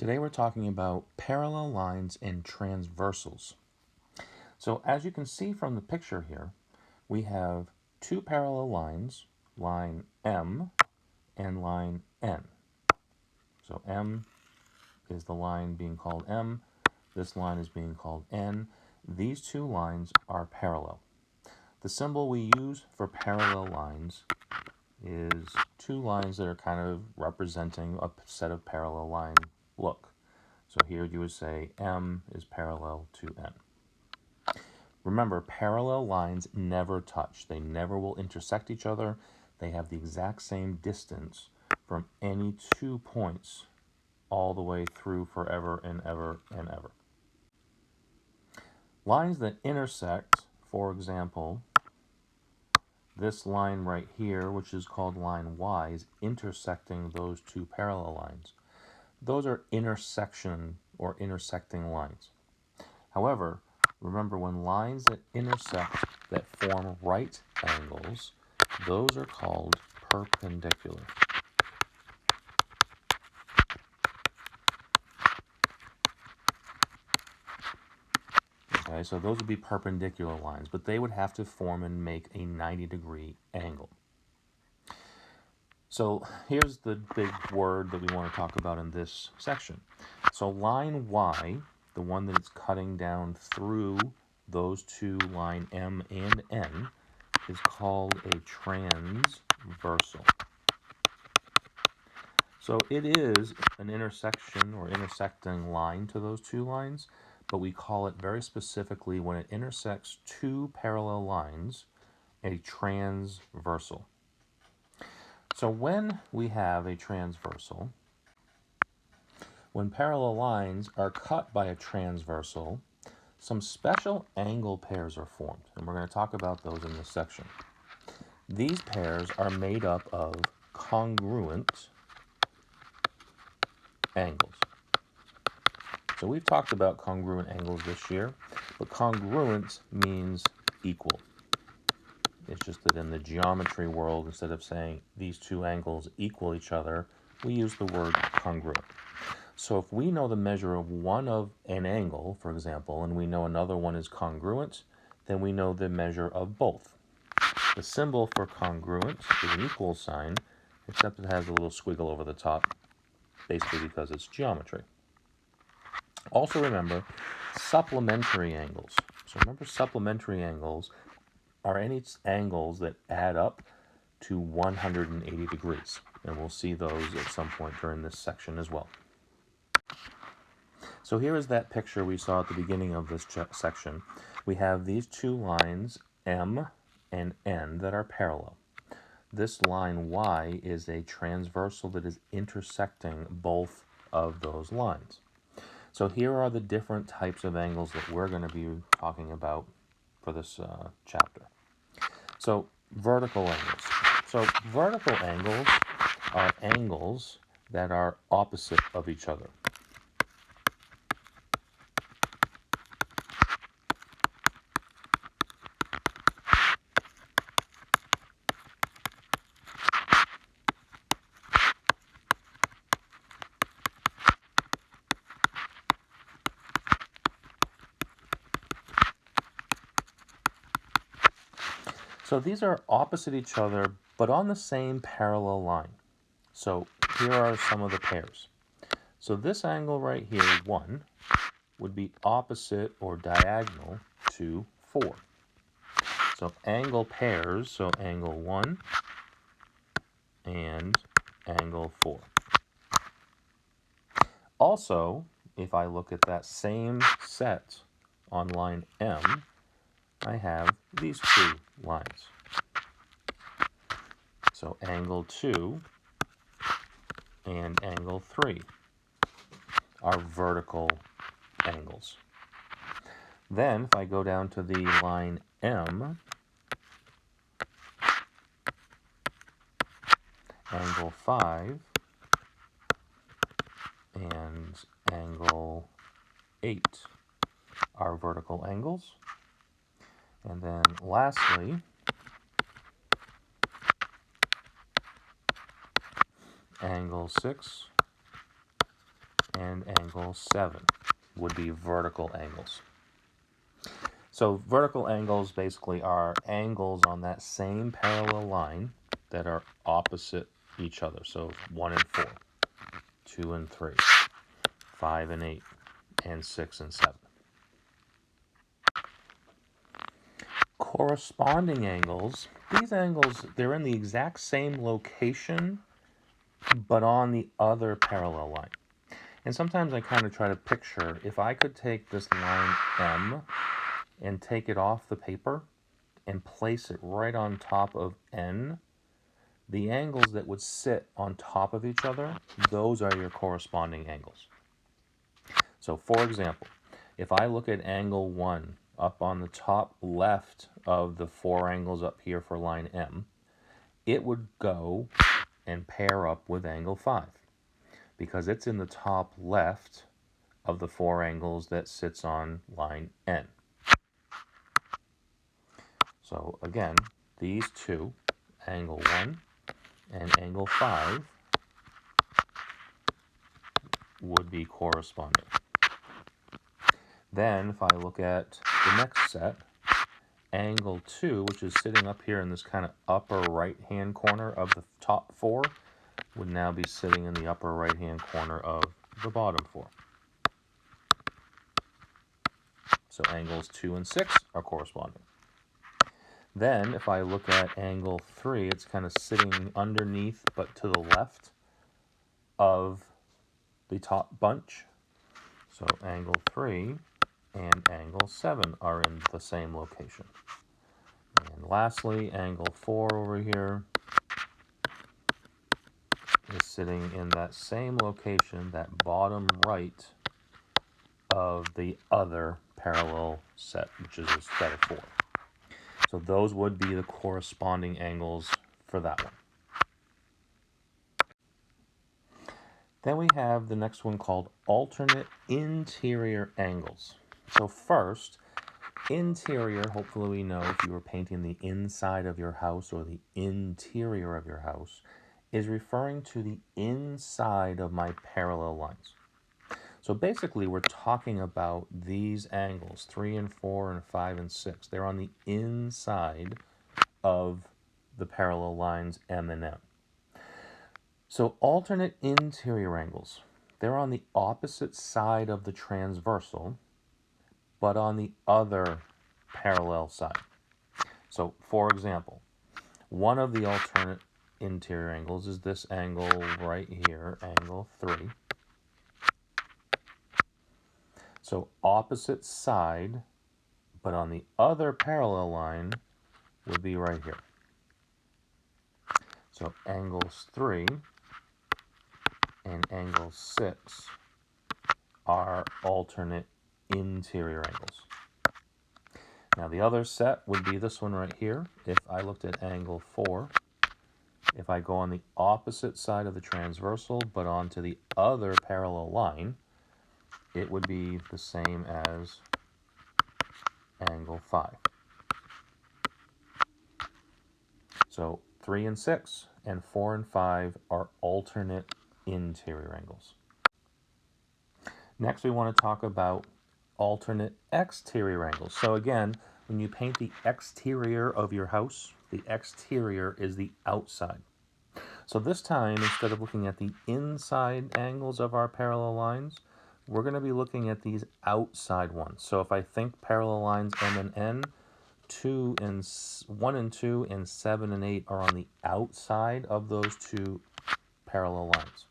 Today we're talking about parallel lines and transversals. So as you can see from the picture here, we have two parallel lines, line M and line N. So M is the line being called M, this line is being called N. These two lines are parallel. The symbol we use for parallel lines is two lines that are kind of representing a set of parallel line look. So here you would say M is parallel to N. Remember, parallel lines never touch. They never will intersect each other. They have the exact same distance from any 2 points all the way through forever and ever and ever. Lines that intersect, for example, this line right here, which is called line Y, is intersecting those two parallel lines. Those are intersection or intersecting lines. However, remember when lines that intersect that form right angles, those are called perpendicular. Okay, so those would be perpendicular lines, but they would have to form and make a 90-degree angle. So here's the big word that we want to talk about in this section. So line Y, the one that it's cutting down through those two, line M and N, is called a transversal. So it is an intersection or intersecting line to those two lines, but we call it very specifically, when it intersects two parallel lines, a transversal. So when we have a transversal, when parallel lines are cut by a transversal, some special angle pairs are formed, and we're going to talk about those in this section. These pairs are made up of congruent angles. So we've talked about congruent angles this year, but congruent means equal. It's just that in the geometry world, instead of saying these two angles equal each other, we use the word congruent. So if we know the measure of one of an angle, for example, and we know another one is congruent, then we know the measure of both. The symbol for congruent is an equal sign, except it has a little squiggle over the top, basically because it's geometry. Also remember supplementary angles. So remember, supplementary angles are any angles that add up to 180 degrees. And we'll see those at some point during this section as well. So here is that picture we saw at the beginning of this section. We have these two lines, M and N, that are parallel. This line Y is a transversal that is intersecting both of those lines. So here are the different types of angles that we're going to be talking about for this chapter. So vertical angles. So vertical angles are angles that are opposite of each other. So these are opposite each other, but on the same parallel line. So here are some of the pairs. So this angle right here, 1, would be opposite or diagonal to 4. So angle pairs, so angle 1 and angle 4. Also, if I look at that same set on line M, I have these two lines. So angle 2 and angle 3 are vertical angles. Then, if I go down to the line M, angle 5 and angle 8 are vertical angles. And then lastly, angle 6 and angle 7 would be vertical angles. So vertical angles basically are angles on that same parallel line that are opposite each other. So 1 and 4, 2 and 3, 5 and 8, and 6 and 7. Corresponding angles, these angles, they're in the exact same location, but on the other parallel line. And sometimes I kind of try to picture, if I could take this line M and take it off the paper and place it right on top of N, the angles that would sit on top of each other, those are your corresponding angles. So for example, if I look at angle 1 up on the top left of the 4 angles up here for line M, it would go and pair up with angle 5 because it's in the top left of the 4 angles that sits on line N. So again, these two, angle 1 and angle 5, would be corresponding. Then if I look at the next set, angle 2, which is sitting up here in this kind of upper right-hand corner of the top 4, would now be sitting in the upper right-hand corner of the bottom 4. So angles 2 and 6 are corresponding. Then if I look at angle 3, it's kind of sitting underneath but to the left of the top bunch. So angle 3 and angle 7 are in the same location. And lastly, angle 4 over here is sitting in that same location, that bottom right of the other parallel set, which is a set of 4. So those would be the corresponding angles for that one. Then we have the next one called alternate interior angles. So first, interior, hopefully we know if you were painting the inside of your house or the interior of your house, is referring to the inside of my parallel lines. So basically we're talking about these angles, 3 and 4 and 5 and 6. They're on the inside of the parallel lines M and N. So alternate interior angles, they're on the opposite side of the transversal, but on the other parallel side. So for example, one of the alternate interior angles is this angle right here, angle 3. So opposite side, but on the other parallel line would be right here. So angles 3 and angle 6 are alternate interior angles. Now the other set would be this one right here. If I looked at angle 4, if I go on the opposite side of the transversal but onto the other parallel line, it would be the same as angle 5. So 3 and 6 and 4 and 5 are alternate interior angles. Next we want to talk about alternate exterior angles. So again, when you paint the exterior of your house, the exterior is the outside. So this time, instead of looking at the inside angles of our parallel lines, we're going to be looking at these outside ones. So if I think parallel lines M and N, 1 and 2 and 7 and 8 are on the outside of those two parallel lines.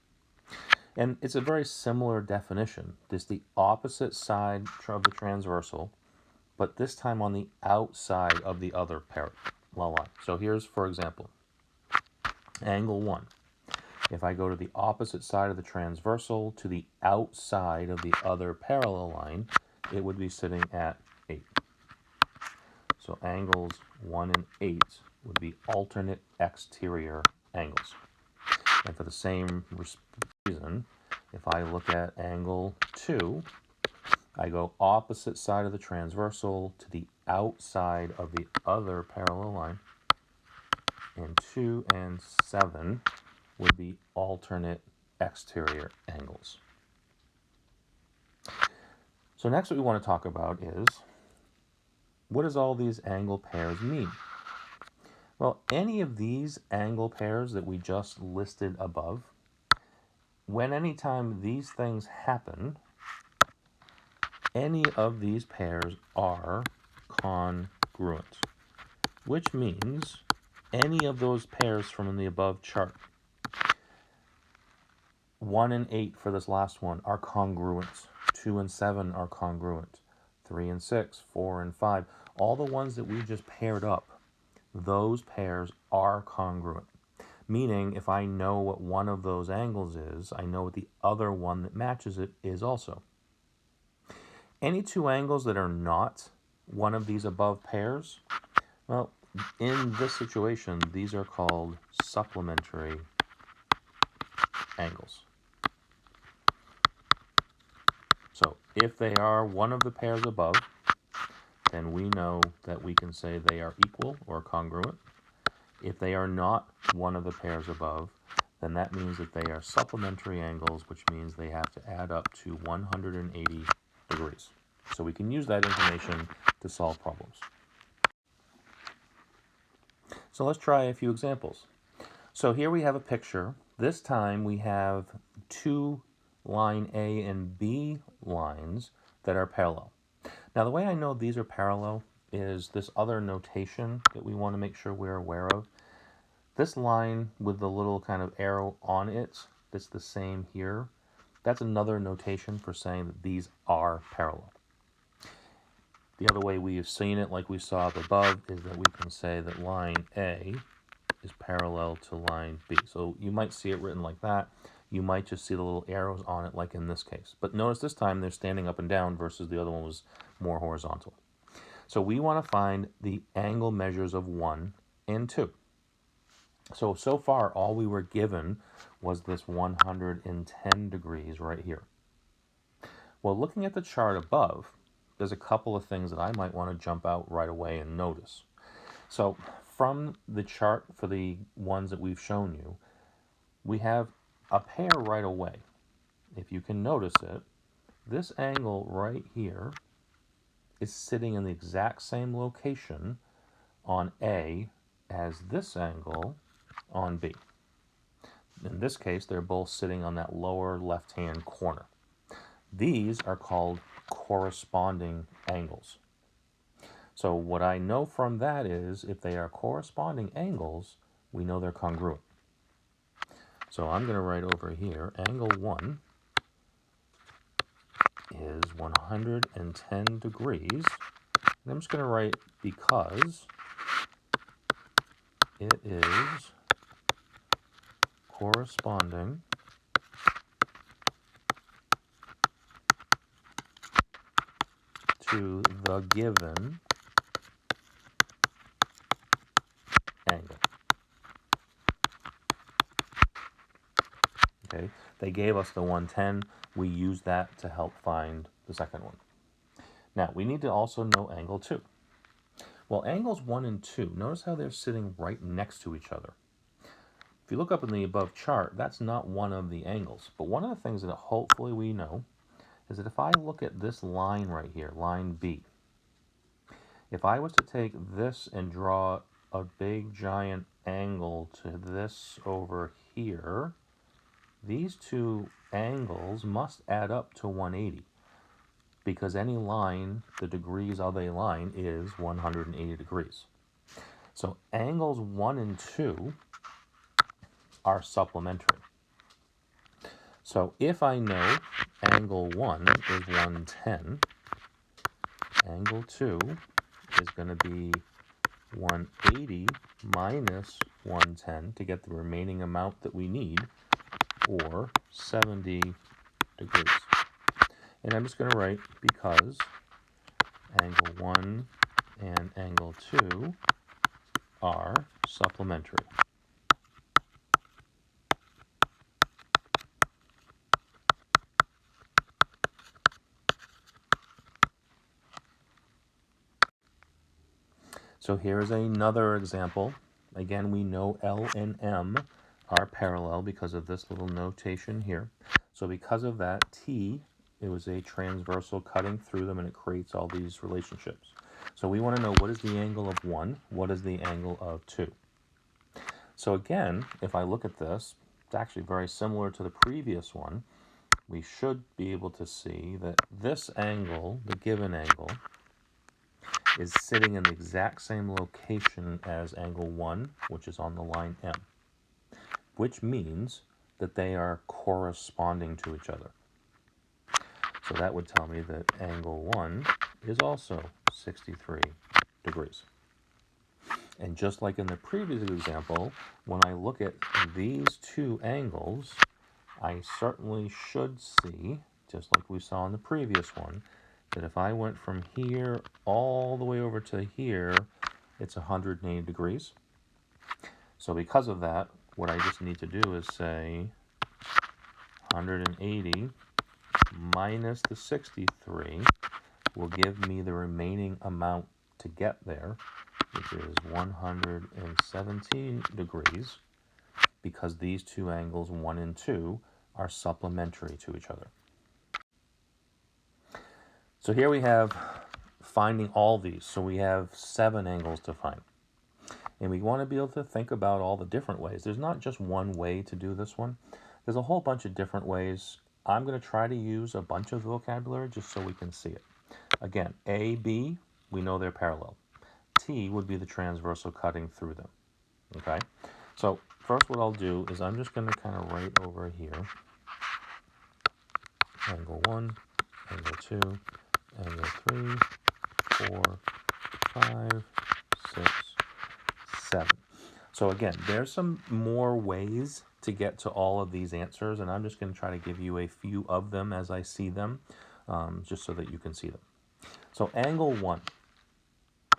And it's a very similar definition. It's the opposite side of the transversal, but this time on the outside of the other parallel line. So here's, for example, angle 1. If I go to the opposite side of the transversal to the outside of the other parallel line, it would be sitting at 8. So angles 1 and 8 would be alternate exterior angles. And for the same reason, if I look at angle 2, I go opposite side of the transversal to the outside of the other parallel line, and 2 and 7 would be alternate exterior angles. So next what we want to talk about is, what does all these angle pairs mean? Well, any of these angle pairs that we just listed above, when anytime these things happen, any of these pairs are congruent, which means any of those pairs from the above chart, 1 and 8 for this last one are congruent, 2 and 7 are congruent, 3 and 6, 4 and 5, all the ones that we just paired up, those pairs are congruent. Meaning, if I know what one of those angles is, I know what the other one that matches it is also. Any two angles that are not one of these above pairs, well, in this situation, these are called supplementary angles. So if they are one of the pairs above, then we know that we can say they are equal or congruent. If they are not one of the pairs above, then that means that they are supplementary angles, which means they have to add up to 180 degrees. So we can use that information to solve problems. So let's try a few examples. So here we have a picture. This time we have two line A and B lines that are parallel. Now the way I know these are parallel is this other notation that we want to make sure we're aware of. This line with the little kind of arrow on it, that's the same here. That's another notation for saying that these are parallel. The other way we have seen it, like we saw up above, is that we can say that line A is parallel to line B. So you might see it written like that. You might just see the little arrows on it, like in this case. But notice this time they're standing up and down versus the other one was more horizontal. So we want to find the angle measures of 1 and 2. So far, all we were given was this 110 degrees right here. Well, looking at the chart above, there's a couple of things that I might want to jump out right away and notice. So from the chart for the ones that we've shown you, we have a pair right away. If you can notice it, this angle right here is sitting in the exact same location on A as this angle on B. In this case, they're both sitting on that lower left-hand corner. These are called corresponding angles. So what I know from that is, if they are corresponding angles, we know they're congruent. So I'm going to write over here, angle 1 is 110 degrees. And I'm just going to write because it is corresponding to the given angle. Okay, they gave us the 110. We use that to help find the second one. Now, we need to also know angle 2. Well, angles 1 and 2, notice how they're sitting right next to each other. If you look up in the above chart, that's not one of the angles. But one of the things that hopefully we know is that if I look at this line right here, line B, if I was to take this and draw a big giant angle to this over here, these two angles must add up to 180. Because any line, the degrees of a line is 180 degrees. So angles 1 and 2 are supplementary. So if I know angle 1 is 110, angle 2 is going to be 180 minus 110 to get the remaining amount that we need, or 70 degrees. And I'm just going to write because angle 1 and angle 2 are supplementary. So here's another example. Again, we know L and M are parallel because of this little notation here. So because of that, T It was a transversal cutting through them, and it creates all these relationships. So we want to know, what is the angle of 1? What is the angle of 2? So again, if I look at this, it's actually very similar to the previous one. We should be able to see that this angle, the given angle, is sitting in the exact same location as angle 1, which is on the line M, which means that they are corresponding to each other. So that would tell me that angle 1 is also 63 degrees. And just like in the previous example, when I look at these two angles, I certainly should see, just like we saw in the previous one, that if I went from here all the way over to here, it's 180 degrees. So because of that, what I just need to do is say 180 minus the 63 will give me the remaining amount to get there, which is 117 degrees, because these two angles, 1 and 2, are supplementary to each other. So here we have finding all these. So we have 7 angles to find. And we want to be able to think about all the different ways. There's not just one way to do this one. There's a whole bunch of different ways. I'm going to try to use a bunch of vocabulary just so we can see it. Again, A, B, we know they're parallel. T would be the transversal cutting through them. Okay? So first what I'll do is I'm just going to kind of write over here angle 1, angle 2, angle 3, 4, 5, 6, 7. So again, there's some more ways to get to all of these answers, and I'm just going to try to give you a few of them as I see them, just so that you can see them. So angle 1.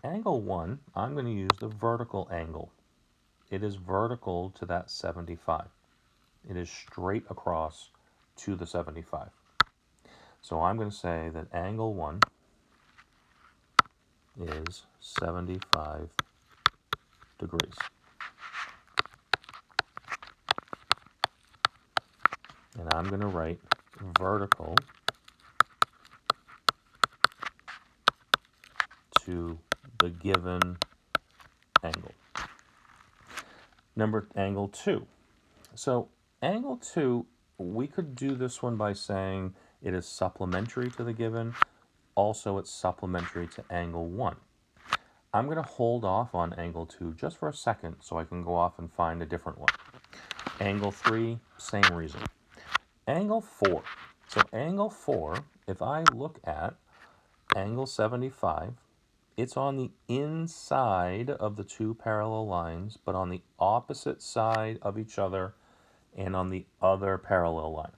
Angle 1, I'm going to use the vertical angle. It is vertical to that 75. It is straight across to the 75. So I'm going to say that angle 1 is 75 degrees. And I'm going to write vertical to the given angle. Angle 2. So angle 2, we could do this one by saying it is supplementary to the given. Also, it's supplementary to angle 1. I'm going to hold off on angle 2 just for a second so I can go off and find a different one. Angle 3, same reason. Angle 4. So angle 4, if I look at angle 75, it's on the inside of the two parallel lines, but on the opposite side of each other and on the other parallel line.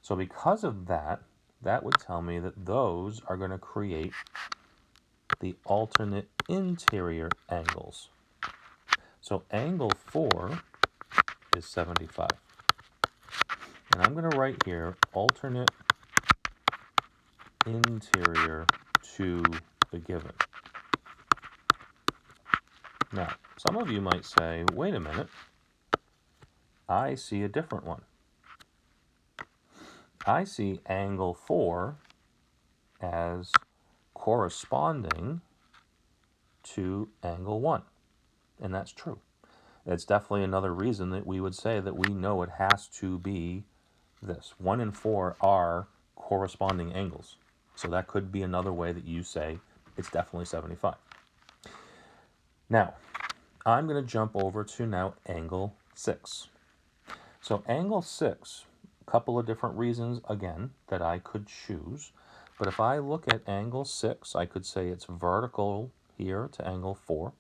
So because of that, that would tell me that those are going to create the alternate interior angles. So angle 4 is 75. And I'm going to write here alternate interior to the given. Now, some of you might say, wait a minute, I see a different one. I see angle 4 as corresponding to angle 1. And that's true. It's definitely another reason that we would say that we know it has to be this. 1 and 4 are corresponding angles. So that could be another way that you say it's definitely 75. Now, I'm going to jump over to now angle 6. So angle 6, a couple of different reasons, again, that I could choose. But if I look at angle 6, I could say it's vertical here to angle 4.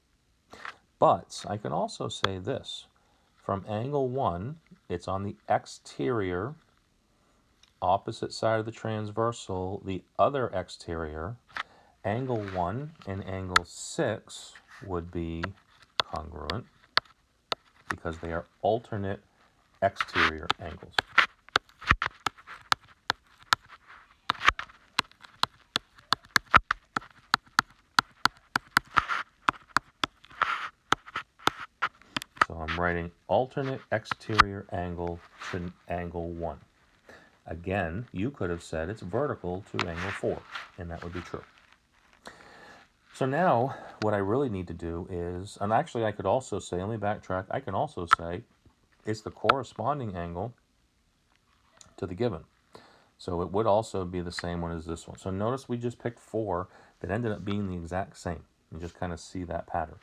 But I can also say this. From angle 1, it's on the exterior, opposite side of the transversal, the other exterior. Angle 1 and angle 6 would be congruent because they are alternate exterior angles. So I'm writing alternate exterior angle to angle 1. Again, you could have said it's vertical to angle 4, and that would be true. So now what I really need to do is, and actually I could also say, let me backtrack, I can also say it's the corresponding angle to the given. So it would also be the same one as this one. So notice we just picked 4 that ended up being the exact same. You just kind of see that pattern.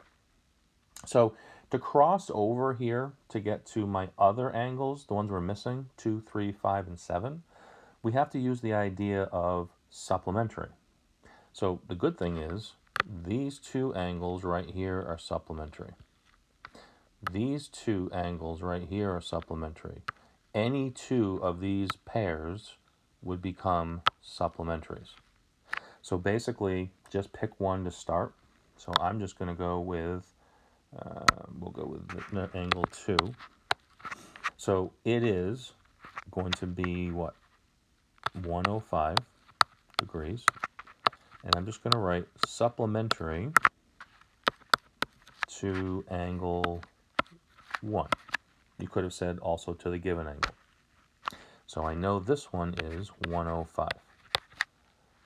So to cross over here to get to my other angles, the ones we're missing, 2, 3, 5, and 7, we have to use the idea of supplementary. So the good thing is these 2 angles right here are supplementary. These 2 angles right here are supplementary. Any 2 of these pairs would become supplementaries. So basically, just pick one to start. So I'm just going to go with, we'll go with the angle 2. So it is going to be what? 105 degrees. And I'm just going to write supplementary to angle 1. You could have said also to the given angle. So I know this one is 105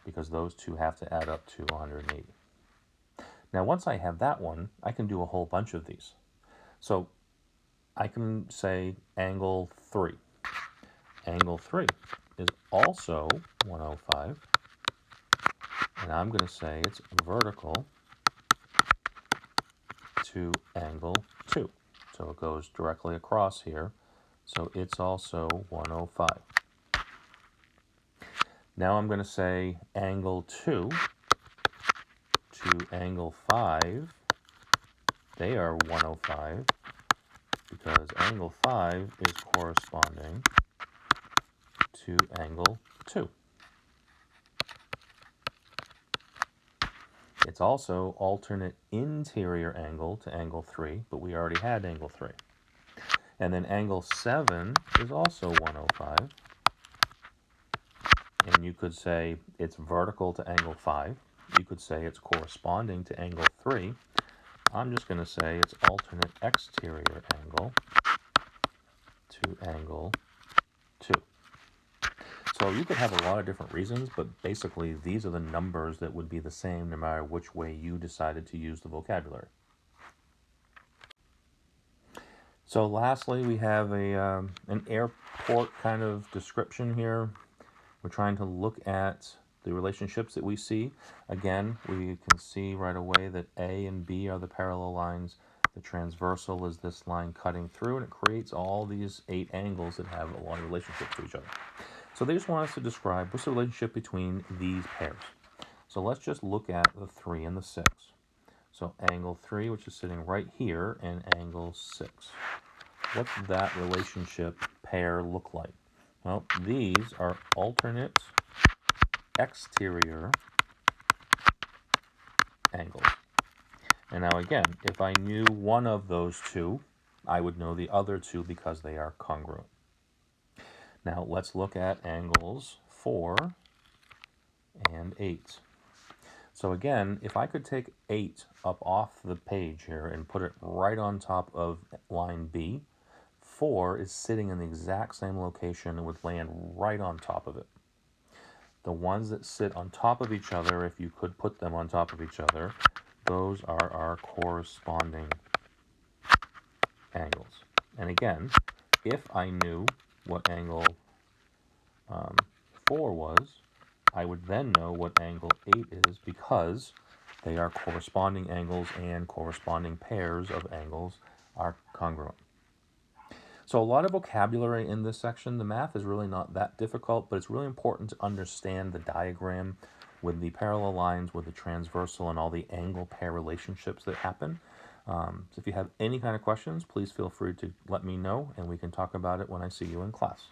because those 2 have to add up to 180. Now once I have that one, I can do a whole bunch of these. So I can say angle 3. Angle 3 is also 105, and I'm going to say it's vertical to angle 2. So it goes directly across here, so it's also 105. Now I'm going to say angle 2 to angle 5, they are 105 because angle 5 is corresponding to angle 2. It's also alternate interior angle to angle 3, but we already had angle 3. And then angle 7 is also 105. And you could say it's vertical to angle 5. You could say it's corresponding to angle 3. I'm just going to say it's alternate exterior angle to angle 2. So you could have a lot of different reasons, but basically these are the numbers that would be the same no matter which way you decided to use the vocabulary. So lastly, we have an airport kind of description here. We're trying to look at the relationships that we see. Again, we can see right away that A and B are the parallel lines. The transversal is this line cutting through, and it creates all these 8 angles that have a lot of relationships to each other. So they just want us to describe what's the relationship between these pairs. So let's just look at the 3 and the 6. So angle 3, which is sitting right here, and angle 6. What's that relationship pair look like? Well, these are alternate exterior angles. And now again, if I knew one of those 2, I would know the other 2 because they are congruent. Now let's look at angles 4 and 8. So again, if I could take 8 up off the page here and put it right on top of line B, 4 is sitting in the exact same location and would land right on top of it. The ones that sit on top of each other, if you could put them on top of each other, those are our corresponding angles. And again, if I knew what angle 4 was, I would then know what angle 8 is because they are corresponding angles and corresponding pairs of angles are congruent. So a lot of vocabulary in this section. The math is really not that difficult, but it's really important to understand the diagram with the parallel lines, with the transversal, and all the angle pair relationships that happen. So if you have any kind of questions, please feel free to let me know, and we can talk about it when I see you in class.